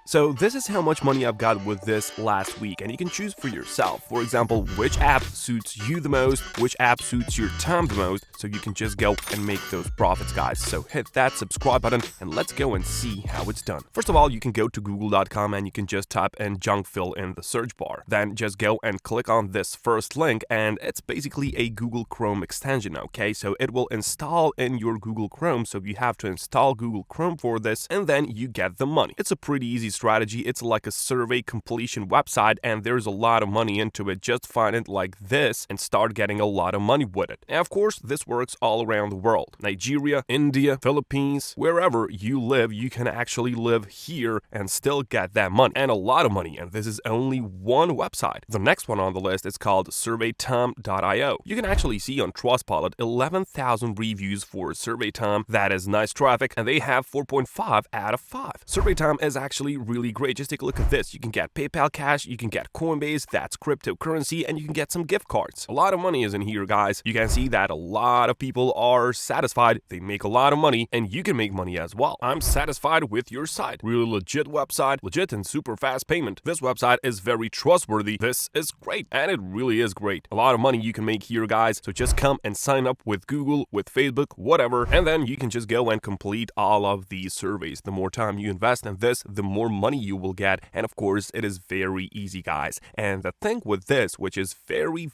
So this is how much money I've got with this last week, and you can choose for yourself. For example, which app suits you the most, which app suits your time the most, so you can just go and make those profits, guys. So hit that subscribe button and let's go and see how it's done. First of all, you can go to google.com and you can just type in junk fill in the search bar. Then just go and click on this first link, and it's basically a Google Chrome extension, okay? So it will install in your Google Chrome, so you have to install Google Chrome for this, and then you get the money. It's a pretty easy strategy. It's like a survey completion website, and there's a lot of money into it. Just find it like this and start getting a lot of money with it. And of course, this works all around the world. Nigeria, India, Philippines, wherever you live, you can actually live here and still get that money, and a lot of money. And this is only one website. The next one on the list is called surveytime.io. You can actually see on Trustpilot 11,000 reviews for Survey Time. That is nice traffic, and they have 4.5 out of 5. Survey Time is actually really great. Just take a look at this. You can get PayPal cash, you can get Coinbase, that's cryptocurrency, and you can get some gift cards. A lot of money is in here, guys. You can see that a lot of people are satisfied. They make a lot of money, and you can make money as well. I'm satisfied with your site. Really legit website, legit and super fast payment. This website is very trustworthy. This is great, and it really is great. A lot of money you can make here, guys. So just come and sign up with Google, with Facebook, whatever, and then you can just go and complete all of these surveys. The more time you invest in this, the more money you will get, and of course, it is very easy, guys. And the thing with this, which is very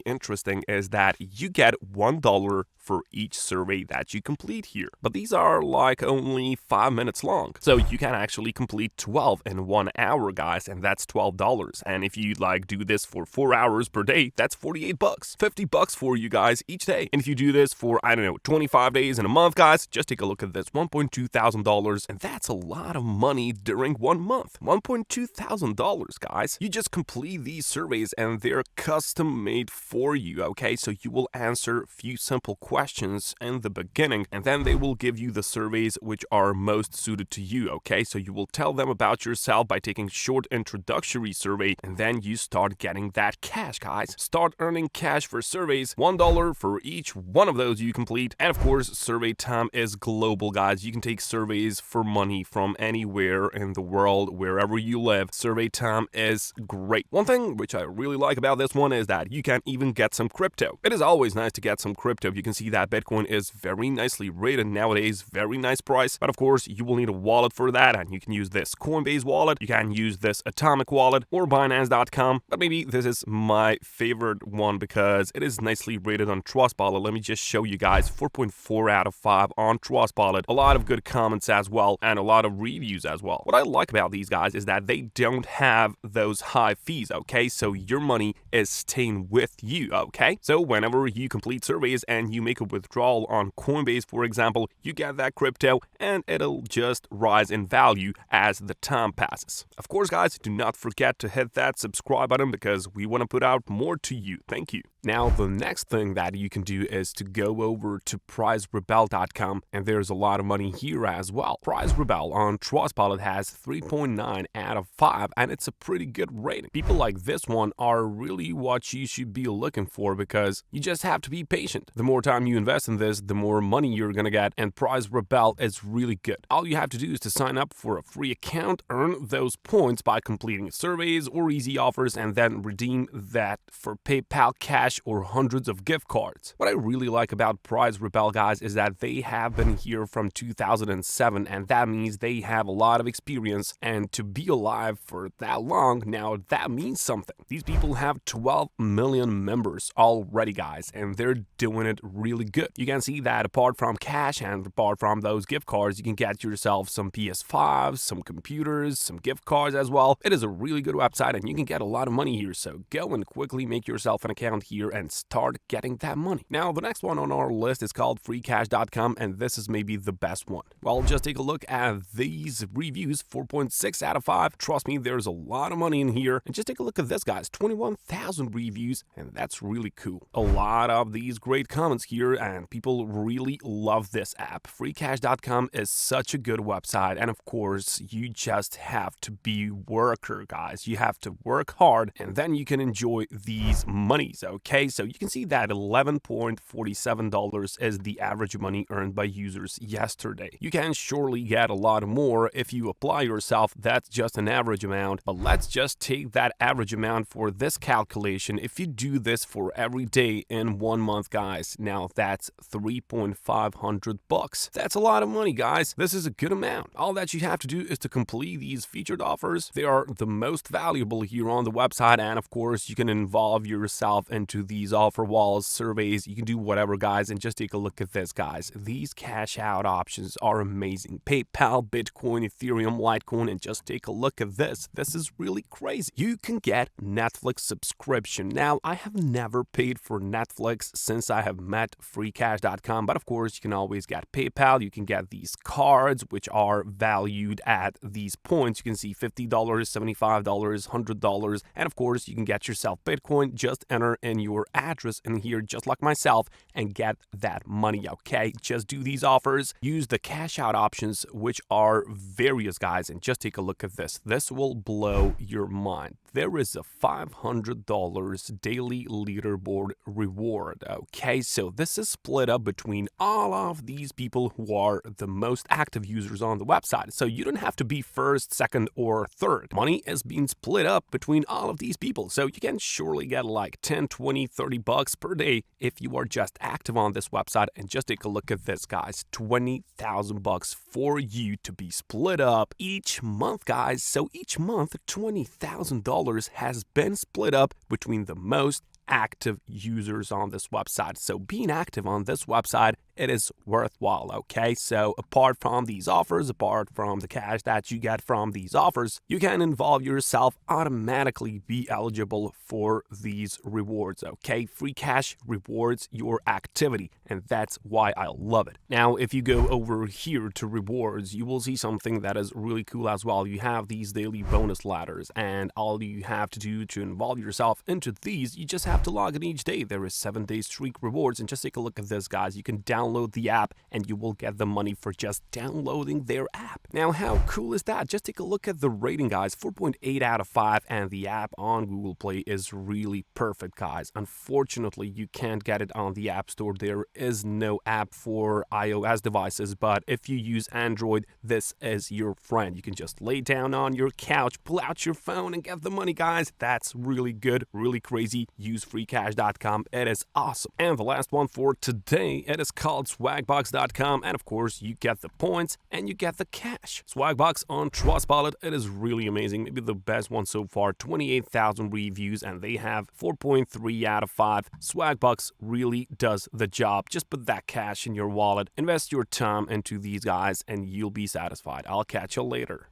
interesting, is that you get $1 for each survey that you complete here. But these are like only 5 minutes long. So you can actually complete 12 in 1 hour, guys, and that's $12. And if you do this for 4 hours per day, that's $48. $50 for you guys each day. And if you do this for, 25 days in a month, guys, just take a look at this, $1.2 thousand, and that's a lot of money during 1 month. $1.2 thousand, guys. You just complete these surveys and they're custom made for you, okay? So you will answer few simple questions in the beginning, and then they will give you the surveys which are most suited to you, okay? So you will tell them about yourself by taking short introductory survey, and then you start getting that cash, guys. Start earning cash for surveys, $1 for each one of those you complete. And of course, Survey Time is global, guys. You can take surveys for money from anywhere in the world, wherever you live. Survey Time is great. One thing which I really like about this one is that you can even get some crypto. It is always nice to get some crypto. You can see that Bitcoin is very nicely rated nowadays, very nice price. But of course, you will need a wallet for that, and you can use this Coinbase wallet, you can use this Atomic wallet, or Binance.com. But maybe this is my favorite one because it is nicely rated on Trustpilot. Let me just show you guys, 4.4 out of 5 on Trustpilot. A lot of good comments as well, and a lot of reviews as well. What I like about these guys is that they don't have those high fees, okay? So your money is staying with you, okay? So whenever you complete surveys and you make a withdrawal on Coinbase, for example, you get that crypto and it'll just rise in value as the time passes. Of course, guys, do not forget to hit that subscribe button because we want to put out more to you. Thank you. Now, the next thing that you can do is to go over to pricerebel.com, and there's a lot of money here as well. Price Rebel on Trustpilot has 3.9 out of 5, and it's a pretty good rating. People like this one are really what you should be looking for because you just have to be patient. The more time you invest in this, the more money you're gonna get, and Price Rebel is really good. All you have to do is to sign up for a free account, earn those points by completing surveys or easy offers, and then redeem that for PayPal cash or hundreds of gift cards. What I really like about Price Rebel, guys, is that they have been here from 2007, and that means they have a lot of experience, and to be alive for that long, now that means something. These people have 12 million members already, guys, and they're doing it really good. You can see that apart from cash and apart from those gift cards, you can get yourself some PS5s, some computers, some gift cards as well. It is a really good website, and you can get a lot of money here, so go and quickly make yourself an account here and start getting that money. Now, the next one on our list is called freecash.com, and this is maybe the best one. Well, just take a look at these reviews, 4.6 out of 5. Trust me, there's a lot of money in here. And just take a look at this, guys, 21,000 reviews, and that's really cool. A lot of these great comments here, and people really love this app. Freecash.com is such a good website, and of course, you just have to be worker, guys. You have to work hard, and then you can enjoy these monies, okay? okay? So you can see that $11.47 is the average money earned by users yesterday. You can surely get a lot more if you apply yourself. That's just an average amount, but let's just take that average amount for this calculation. If you do this for every day in 1 month, guys, now that's $3,500. That's a lot of money, guys. This is a good amount. All that you have to do is to complete these featured offers. They are the most valuable here on the website, and of course you can involve yourself into these offer walls, surveys. You can do whatever, guys, and just take a look at this, guys. These cash out options are amazing. PayPal, Bitcoin, Ethereum, Litecoin, and just take a look at this. This is really crazy. You can get Netflix subscription. Now, I have never paid for Netflix since I have met freecash.com, but of course you can always get PayPal. You can get these cards which are valued at these points. You can see $50, $75, $100, and of course you can get yourself Bitcoin. Just enter in your address in here just like myself and get that money, okay? Just do these offers, use the cash out options which are various, guys, and just take a look at this. This will blow your mind. There is a $500 daily leaderboard reward, okay? So this is split up between all of these people who are the most active users on the website. So you don't have to be first, second, or third. Money is being split up between all of these people. So you can surely get like 10, 20, 30 bucks per day if you are just active on this website. And just take a look at this, guys. 20,000 bucks for you to be split up each month, guys. So each month, $20,000 has been split up between the most active users on this website. So being active on this website, it is worthwhile, okay? So apart from these offers, apart from the cash that you get from these offers, you can involve yourself, automatically be eligible for these rewards, okay? Free cash rewards your activity, and that's why I love it. Now, if you go over here to rewards, you will see something that is really cool as well. You have these daily bonus ladders, and all you have to do to involve yourself into these, you just have to log in each day. There is 7-day streak rewards, and just take a look at this, guys. You can download the app and you will get the money for just downloading their app. Now, how cool is that? Just take a look at the rating, guys. 4.8 out of 5, and the app on Google Play is really perfect, guys. Unfortunately, you can't get it on the App Store. There is no app for iOS devices, but if you use Android, this is your friend. You can just lay down on your couch, pull out your phone, and get the money, guys. That's really good, really crazy. Use freecash.com. It is awesome. And the last one for today, it is called swagbucks.com, and of course you get the points and you get the cash. Swagbucks on Trustpilot, it is really amazing, maybe the best one so far. 28,000 reviews and they have 4.3 out of 5. Swagbucks really does the job. Just put that cash in your wallet, invest your time into these guys, and you'll be satisfied. I'll catch you later.